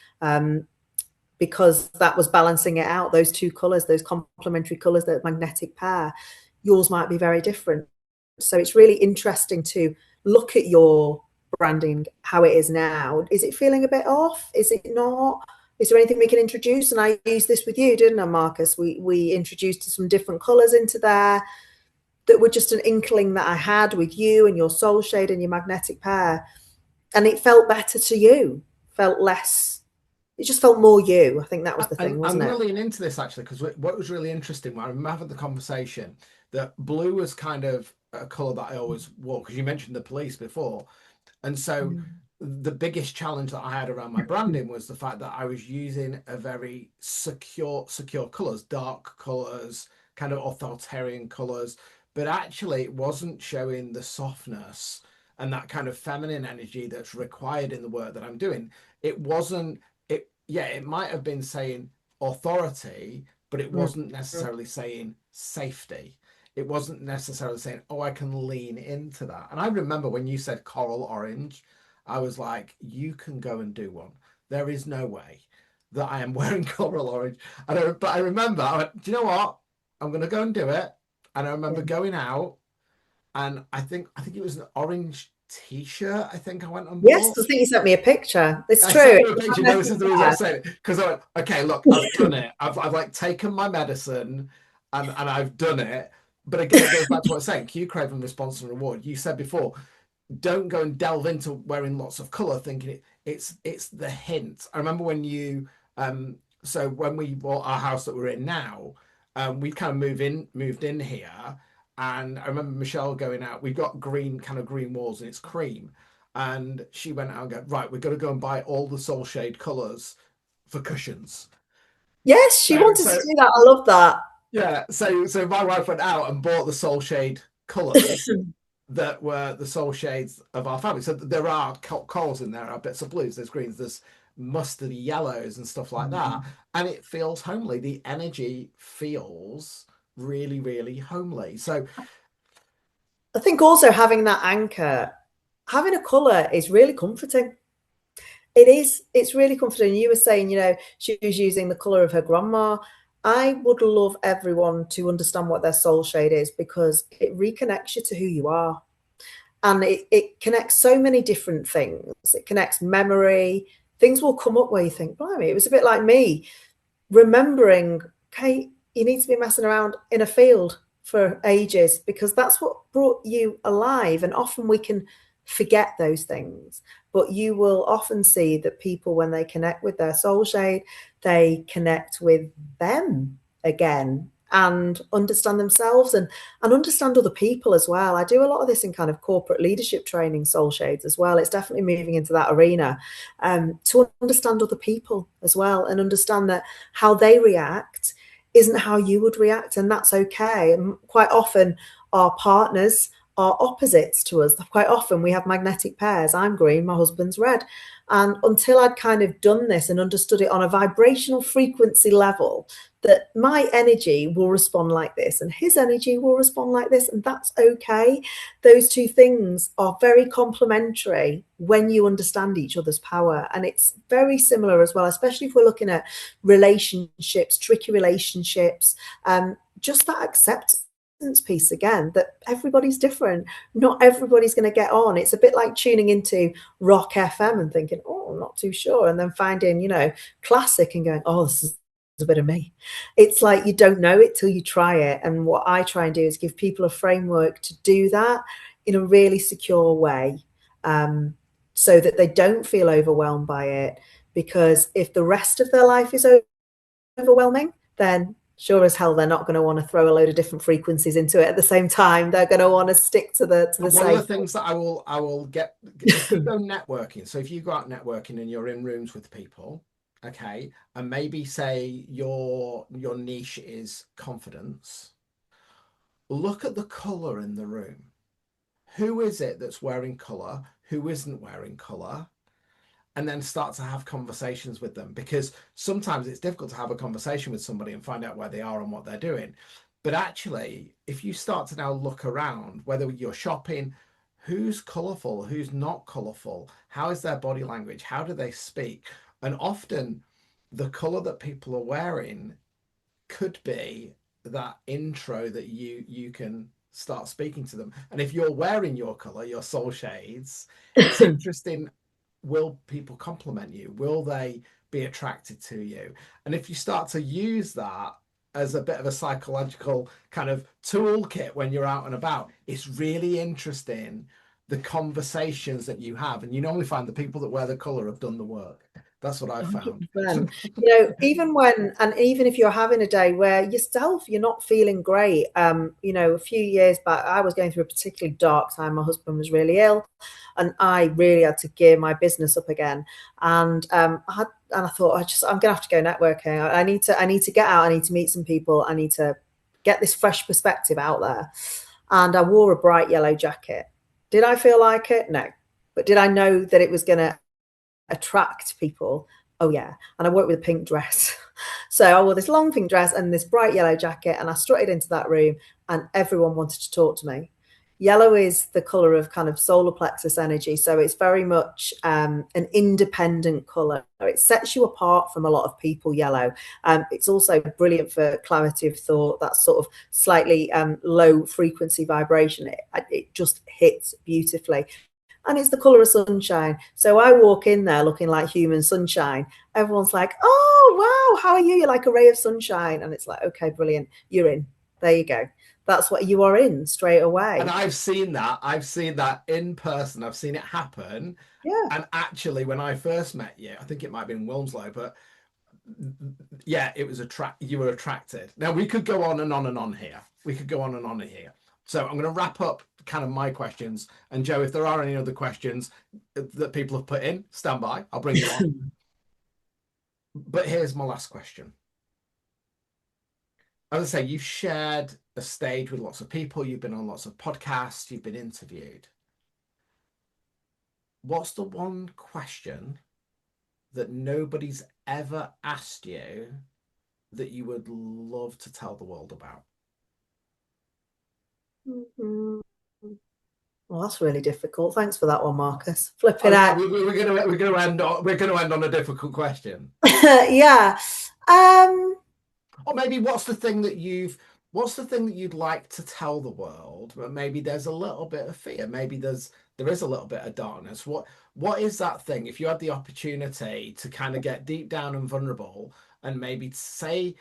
because that was balancing it out. Those two colours, those complementary colours, that magnetic pair. Yours might be very different. So it's really interesting to look at your branding, how it is now. Is it feeling a bit off? Is it not? Is there anything we can introduce? And I used this with you, didn't I, Marcus? We introduced some different colours into there that were just an inkling that I had with you and your soul shade and your magnetic pair. And it felt better to you, felt less, it just felt more you. I think that was the thing, wasn't it? I'm really into this actually, because what was really interesting, I remember having the conversation that blue was kind of a colour that I always wore, because you mentioned the police before. And so the biggest challenge that I had around my branding was the fact that I was using a very secure colours, dark colours, kind of authoritarian colours, but actually it wasn't showing the softness and that kind of feminine energy that's required in the work that I'm doing. It wasn't, it might have been saying authority, but it wasn't necessarily saying safety. It wasn't necessarily saying, oh, I can lean into that. And I remember when you said coral orange, I was like, you can go and do one. There is no way that I am wearing coral orange. But I remember, I went, do you know what? I'm going to go and do it. And I remember going out, and I think it was an orange t-shirt. I think I went and Yes, bought. I think you sent me a picture. It's I true. sent you a picture. No, this is the reason I'm saying it, because I went, okay, look, I've done it. I've like taken my medicine, and I've done it. But again, it goes back to what I was saying. Cue, craving, response, and reward. You said before, don't go and delve into wearing lots of color, thinking it's the hint. I remember when you so when we bought our house that we're in now, we kind of moved in here, and I remember Michelle going out. We've got green walls, and it's cream. And she went out and go, right, we've got to go and buy all the soul shade colors for cushions. Yes, she wanted to do that. I love that. Yeah, so my wife went out and bought the soul shade colors that were the soul shades of our family. So there are corals in there, are bits of blues, there's greens, there's mustardy yellows and stuff like that. And it feels homely. The energy feels really, really homely. So I think also having that anchor, having a colour is really comforting. It is. It's really comforting. You were saying, she was using the colour of her grandma. I would love everyone to understand what their soul shade is, because it reconnects you to who you are. And it connects so many different things. It connects memory. Things will come up where you think, blimey, it was a bit like me remembering, okay, you need to be messing around in a field for ages, because that's what brought you alive. And often we can forget those things, but you will often see that people, when they connect with their soul shade, they connect with them again and understand themselves and understand other people as well. I do a lot of this in kind of corporate leadership training, soul shades as well. It's definitely moving into that arena, to understand other people as well, and understand that how they react isn't how you would react, and that's okay. And quite often our partners are opposites to us. Quite often we have magnetic pairs. I'm green, my husband's red. And until I'd kind of done this and understood it on a vibrational frequency level, that my energy will respond like this and his energy will respond like this, and that's okay. Those two things are very complementary when you understand each other's power. And it's very similar as well, especially if we're looking at relationships, tricky relationships, just that acceptance piece again, that everybody's different. Not everybody's going to get on. It's a bit like tuning into rock FM and thinking, oh, I'm not too sure, and then finding classic and going, oh, this is a bit of me. It's like you don't know it till you try it. And what I try and do is give people a framework to do that in a really secure way, so that they don't feel overwhelmed by it. Because if the rest of their life is overwhelming, then sure as hell they're not going to want to throw a load of different frequencies into it at the same time. They're going to want to stick to the one same. of the things that I will get, if you go networking, so if you go out networking and you're in rooms with people, okay, and maybe say your niche is confidence, look at the color in the room. Who is it that's wearing color? who isn't wearing colour, and then start to have conversations with them, because sometimes it's difficult to have a conversation with somebody and find out where they are and what they're doing. But actually, if you start to now look around, whether you're shopping, who's colourful, who's not colourful, how is their body language, how do they speak? And often the colour that people are wearing could be that intro that you can start speaking to them. And if you're wearing your colour, your soul shades, it's interesting. Will people compliment you? Will they be attracted to you? And if you start to use that as a bit of a psychological kind of toolkit when you're out and about, it's really interesting, the conversations that you have. And you normally find the people that wear the colour have done the work. That's what I found. 100%. You know, even if you're having a day where yourself, you're not feeling great. You know, a few years back, I was going through a particularly dark time. My husband was really ill, and I really had to gear my business up again. And I thought, I'm gonna have to go networking. I need to get out. I need to meet some people. I need to get this fresh perspective out there. And I wore a bright yellow jacket. Did I feel like it? No. But did I know that it was going to attract people? Oh yeah. And I worked with a pink dress. So I wore this long pink dress and this bright yellow jacket, and I strutted into that room and everyone wanted to talk to me. Yellow is the color of kind of solar plexus energy. So it's very much an independent color. It sets you apart from a lot of people, yellow. It's also brilliant for clarity of thought, that sort of slightly low frequency vibration. It just hits beautifully. And it's the color of sunshine. So I walk in there looking like human sunshine. Everyone's like, oh, wow, how are you? You're like a ray of sunshine. And it's like, okay, brilliant. You're in. There you go. That's what you are in straight away. And I've seen that in person. I've seen it happen. Yeah. And actually, when I first met you, I think it might have been Wilmslow, but yeah, it was you were attracted. Now we could go on and on and on here. So I'm going to wrap up kind of my questions. And Joe, if there are any other questions that people have put in, stand by. I'll bring you on. But here's my last question. As I say, you've shared a stage with lots of people. You've been on lots of podcasts. You've been interviewed. What's the one question that nobody's ever asked you that you would love to tell the world about? Mm-hmm. Well, that's really difficult. Thanks for that one, Marcus. Flipping out. We're going to end on a difficult question. Yeah. Or maybe what's the thing that you'd like to tell the world, but maybe there's a little bit of fear. Maybe there is a little bit of darkness. What is that thing? If you had the opportunity to kind of get deep down and vulnerable and maybe say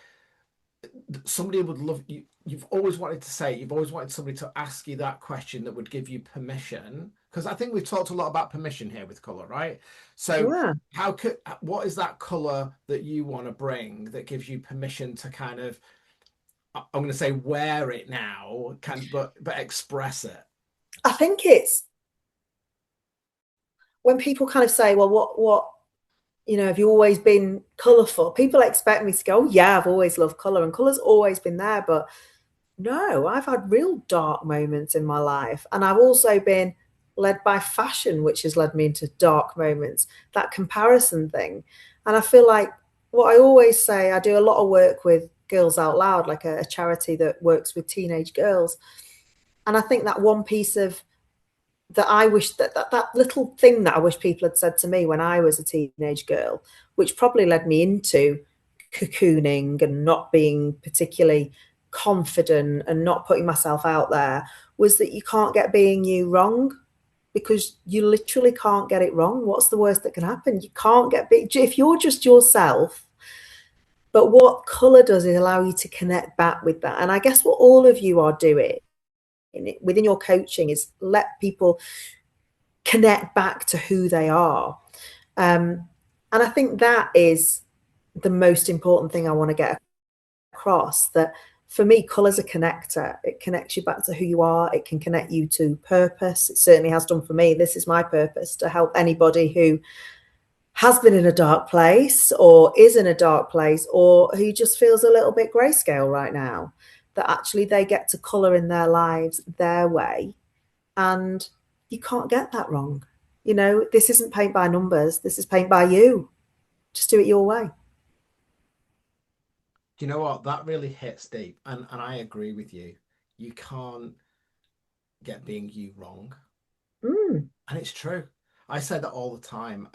somebody would love you, you've always wanted somebody to ask you that question that would give you permission, because I think we've talked a lot about permission here with color, right? So yeah. What is that color that you want to bring that gives you permission to kind of, I'm going to say wear it now, but express it? I think it's when people kind of say, well, what you know, have you always been colourful? People expect me to go, oh, yeah, I've always loved colour, and colour's always been there. But no, I've had real dark moments in my life. And I've also been led by fashion, which has led me into dark moments, that comparison thing. And I feel like what I always say, I do a lot of work with Girls Out Loud, like a charity that works with teenage girls. And I think that one piece of that I wish that little thing that I wish people had said to me when I was a teenage girl, which probably led me into cocooning and not being particularly confident and not putting myself out there, was that you can't get being you wrong, because you literally can't get it wrong. What's the worst that can happen? You can't get if you're just yourself. But what colour does is allow you to connect back with that. And I guess what all of you are doing within your coaching is let people connect back to who they are. And I think that is the most important thing I want to get across, that for me, colour's a connector. It connects you back to who you are. It can connect you to purpose. It certainly has done for me. This is my purpose, to help anybody who has been in a dark place or is in a dark place or who just feels a little bit grayscale right now, that actually they get to colour in their lives their way. And you can't get that wrong. You know, this isn't paint by numbers. This is paint by you. Just do it your way. Do you know what? That really hits deep. And I agree with you. You can't get being you wrong. Mm. And it's true. I say that all the time.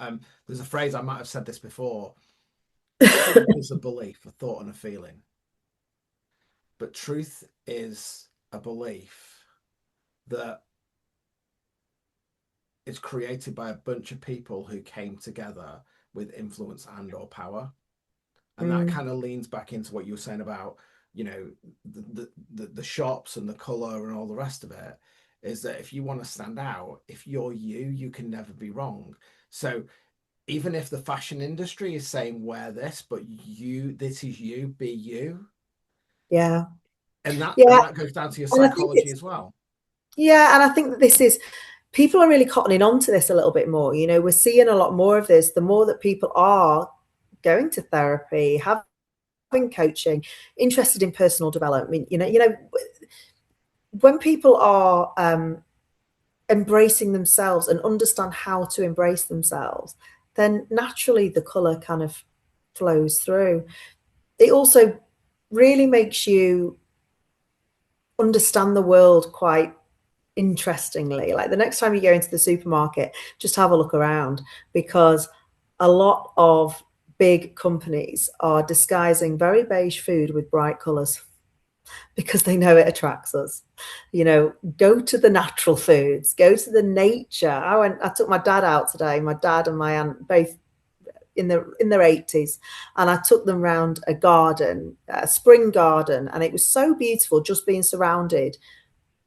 There's a phrase, I might have said this before. Truth is a belief, a thought, and a feeling. But truth is a belief that is created by a bunch of people who came together with influence and or power. And that kind of leans back into what you were saying about, you know, the shops and the color and all the rest of it, is that if you want to stand out, if you're you can never be wrong. So even if the fashion industry is saying wear this, but this is you, be you. Yeah. And that Yeah. and that goes down to your psychology as well. Yeah, and I think that this is, people are really cottoning on to this a little bit more. You know, we're seeing a lot more of this. The more that people are going to therapy, having coaching, interested in personal development, you know, when people are embracing themselves and understand how to embrace themselves, then naturally the color kind of flows through. It also really makes you understand the world quite interestingly. Like the next time you go into the supermarket, just have a look around, because a lot of big companies are disguising very beige food with bright colors because they know it attracts us. You know, go to the natural foods, go to the nature. I took my dad out today, my dad and my aunt, both in their 80s, and I took them round a garden, a spring garden, and it was so beautiful just being surrounded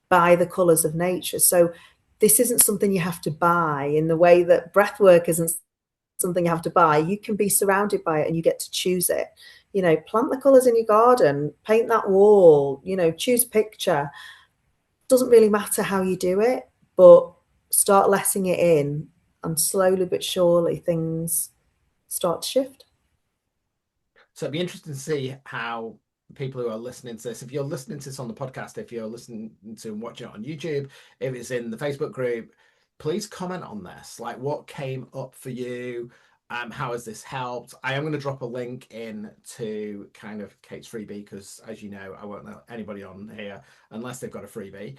by the colors of nature. So this isn't something you have to buy in the way that breath work isn't something you have to buy. You can be surrounded by it and you get to choose it. You know, plant the colors in your garden, paint that wall, you know, choose a picture. Doesn't really matter how you do it, but start letting it in, and slowly but surely things start to shift. So it'd be interesting to see how people who are listening to this, if you're listening to this on the podcast, if you're listening to and watching it on YouTube, if it's in the Facebook group, please comment on this. Like, what came up for you? How has this helped? I am going to drop a link in to kind of Kate's freebie, because as you know, I won't let anybody on here unless they've got a freebie.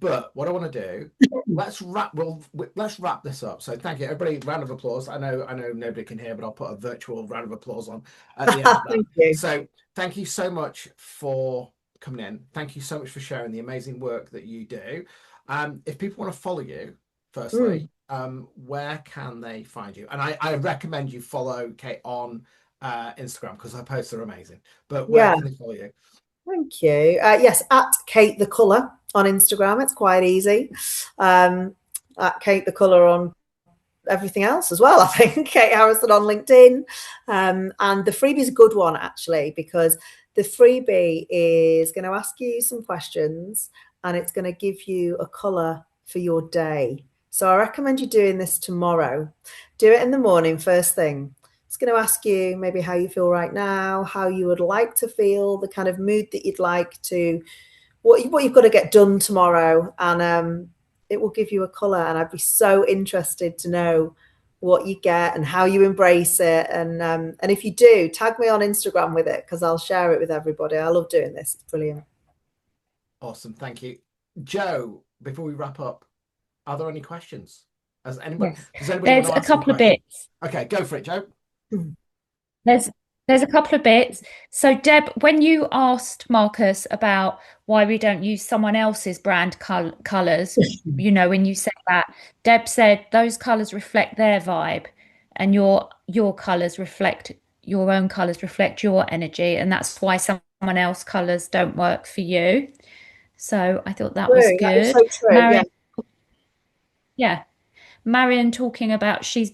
But what I want to do, let's wrap this up. So thank you, everybody. Round of applause. I know nobody can hear, but I'll put a virtual round of applause on at the end of that. Thank you. So thank you so much for coming in. Thank you so much for sharing the amazing work that you do. If people want to follow you, firstly, where can they find you? And I recommend you follow Kate on Instagram, because her posts are amazing. But where can they follow you? Thank you. Yes, at Kate the Colour on Instagram. It's quite easy. At Kate the Colour on everything else as well, I think. Kate Harrison on LinkedIn. And the freebie is a good one, actually, because the freebie is going to ask you some questions and it's going to give you a colour for your day. So I recommend you doing this tomorrow. Do it in the morning, first thing. It's going to ask you maybe how you feel right now, how you would like to feel, the kind of mood that you'd like to, what you've got to get done tomorrow. And it will give you a colour. And I'd be so interested to know what you get and how you embrace it. And if you do, tag me on Instagram with it, because I'll share it with everybody. I love doing this. It's brilliant. Awesome. Thank you. Jo, before we wrap up, are there any questions? Does anybody There's a couple of bits. Okay, go for it, Jo. There's a couple of bits. So Deb, when you asked Marcus about why we don't use someone else's brand colors, you know, when you said that, Deb said those colors reflect their vibe, and your colors reflect your own colors, reflect your energy, and that's why someone else's colors don't work for you. So I thought that was good. That is so true. Yeah. Marion talking about she's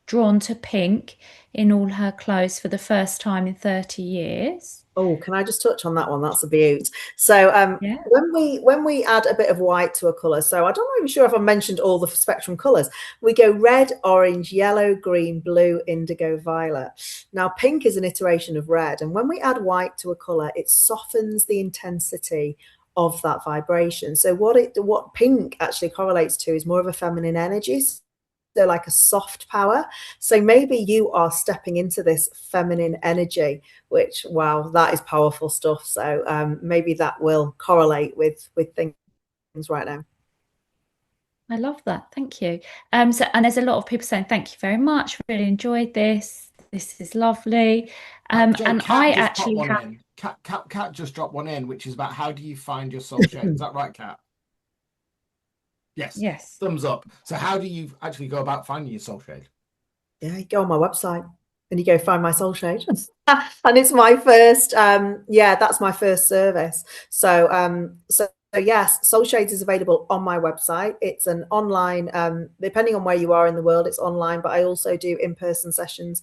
drawn to pink in all her clothes for the first time in 30 years. Oh, can I just touch on that one? That's a beaut. So when we add a bit of white to a colour, so I'm not even sure if I mentioned all the spectrum colours. We go red, orange, yellow, green, blue, indigo, violet. Now pink is an iteration of red, and when we add white to a colour, it softens the intensity of that vibration. So what pink actually correlates to is more of a feminine energy. like a soft power. So maybe you are stepping into this feminine energy, which, wow, that is powerful stuff. So maybe that will correlate with things right now. I love that. Thank you. And there's a lot of people saying thank you very much. Really enjoyed this. This is lovely. Joe, And Kat I just actually popped one have. in. Kat just dropped one in, which is about how do you find your soul shade? Is that right, Kat? Yes. Yes. Thumbs up. So how do you actually go about finding your soul shade? Yeah, you go on my website and you go find my soul shade. And it's my first, that's my first service. So yes, Soul Shades is available on my website. It's an online, depending on where you are in the world, it's online, but I also do in-person sessions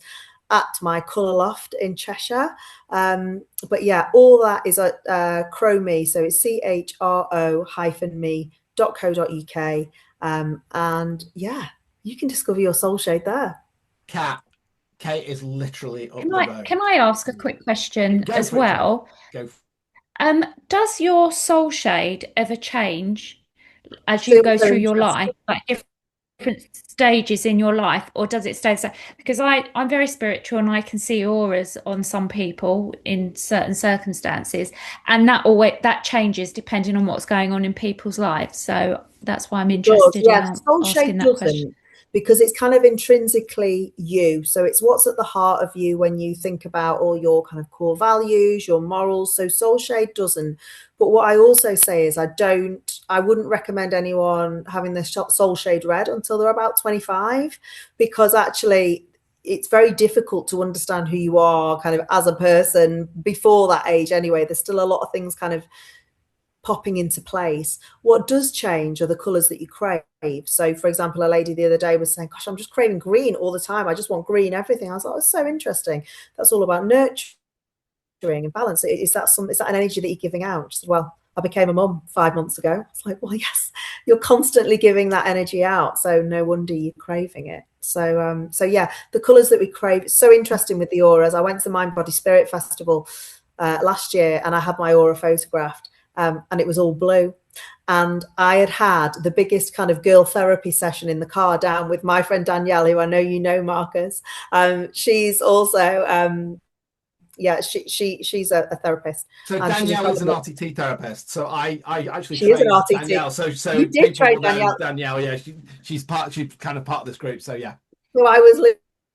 at my colour loft in Cheshire. But yeah, all that is at ChroMe. So it's CHRO-me.co.uk. And yeah, you can discover your soul shade there. Kate is literally up Can the I road. can I ask a quick question Go as for it, Joe. well? Go. Does your soul shade ever change as you Feels go so through your interesting. life, like different stages in your life, or does it stay the same? Because I'm very spiritual and I can see auras on some people in certain circumstances, and that changes depending on what's going on in people's lives. So that's why I'm interested in Soul asking shade that question. doesn't, because it's kind of intrinsically you. So it's what's at the heart of you when you think about all your kind of core values, your morals. So soul shade doesn't. But what I also say is I wouldn't recommend anyone having their soul shade read until they're about 25, because actually it's very difficult to understand who you are kind of as a person before that age anyway. There's still a lot of things kind of popping into place. What does change are the colors that you crave. So for example, a lady the other day was saying, gosh, I'm just craving green all the time. I just want green everything. I was like, oh, it's so interesting. That's all about nurturing and balance. Is that an energy that you're giving out? She said, well, I became a mum 5 months ago. It's like, well, yes, you're constantly giving that energy out, so no wonder you're craving it. So yeah, the colors that we crave. It's so interesting with the auras. I went to the Mind Body Spirit Festival last year, and I had my aura photographed, and it was all blue. And I had the biggest kind of girl therapy session in the car down with my friend Danielle, who I know you know, Marcus. She's also she's a therapist. So And she's Danielle is an incredible. RTT therapist. So I actually She is an trained RTT. Danielle. So You did people train will know Danielle. Danielle. Yeah, she's kind of part of this group. So yeah. So I was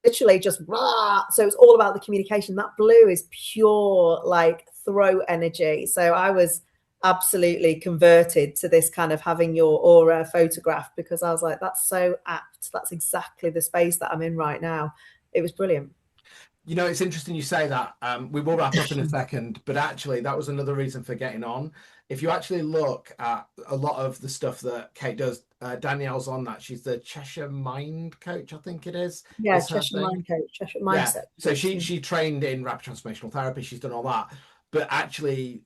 literally just so it's all about the communication. That blue is pure like throat energy. So I was absolutely converted to this kind of having your aura photographed, because I was like, that's so apt. That's exactly the space that I'm in right now. It was brilliant. You know, it's interesting you say that. We will wrap up in a second, but actually that was another reason for getting on. If you actually look at a lot of the stuff that Kate does, Danielle's on that. She's the Cheshire Mind Coach, I think it is. Yeah, Is her Cheshire thing. Mind Coach, Cheshire Mindset. Yeah. So she trained in rapid transformational therapy. She's done all that, but actually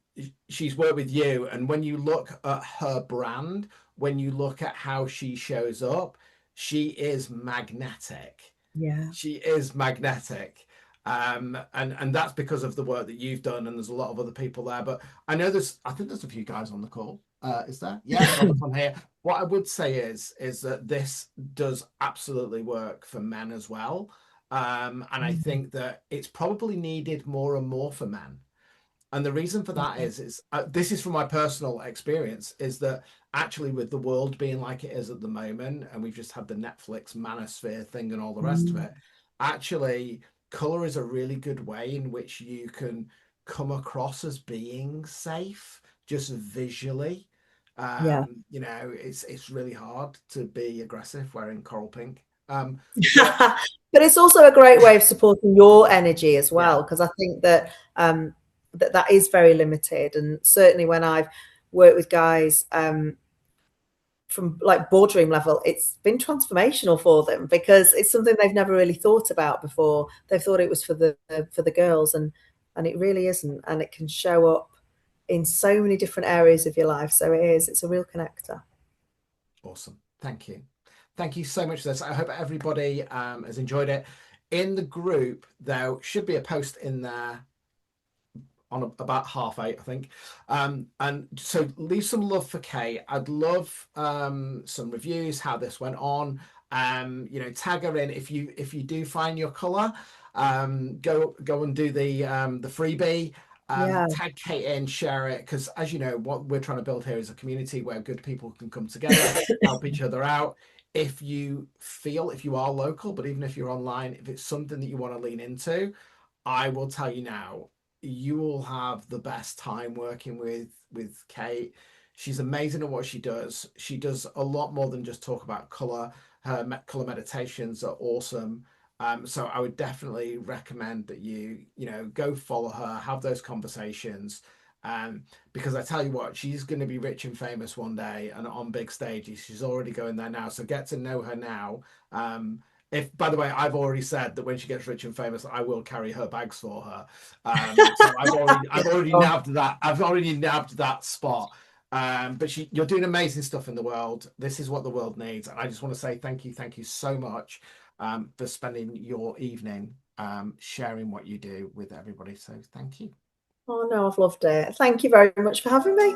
she's worked with you. And when you look at her brand, when you look at how she shows up, she is magnetic. Yeah. She is magnetic. And that's because of the work that you've done, and there's a lot of other people there. But I think there's a few guys on the call. Is there? Yeah, Robert's on here. What I would say is that this does absolutely work for men as well. And I think that it's probably needed more and more for men. And the reason for that is this is from my personal experience, is that actually with the world being like it is at the moment, and we've just had the Netflix manosphere thing and all the rest of it, actually color is a really good way in which you can come across as being safe just visually. You know, it's really hard to be aggressive wearing coral pink. But it's also a great way of supporting your energy as well, because I think that that is very limited. And certainly when I've worked with guys from like boardroom level, it's been transformational for them, because it's something they've never really thought about before. They've thought it was for the girls, and it really isn't. And it can show up in so many different areas of your life. So it's a real connector. Awesome. Thank you. Thank you so much for this. I hope everybody has enjoyed it. In the group, there should be a post in there on about 8:30, I think. And so leave some love for Kate. I'd love some reviews, how this went on. You know, tag her in if you do find your color. Go and do the freebie. Tag Kate in, share it, because as you know, what we're trying to build here is a community where good people can come together, help each other out. If you are local, but even if you're online, if it's something that you want to lean into, I will tell you now, you will have the best time working with Kate. She's amazing at what she does. She does a lot more than just talk about color. Her color meditations are awesome. So I would definitely recommend that you go follow her, have those conversations, because I tell you what, she's going to be rich and famous one day and on big stages. She's already going there now, so get to know her now. If, by the way, I've already said that when she gets rich and famous, I will carry her bags for her. So I've already nabbed that. I've already nabbed that spot. But you're doing amazing stuff in the world. This is what the world needs, and I just want to say thank you so much for spending your evening sharing what you do with everybody. So thank you. Oh no, I've loved it. Thank you very much for having me.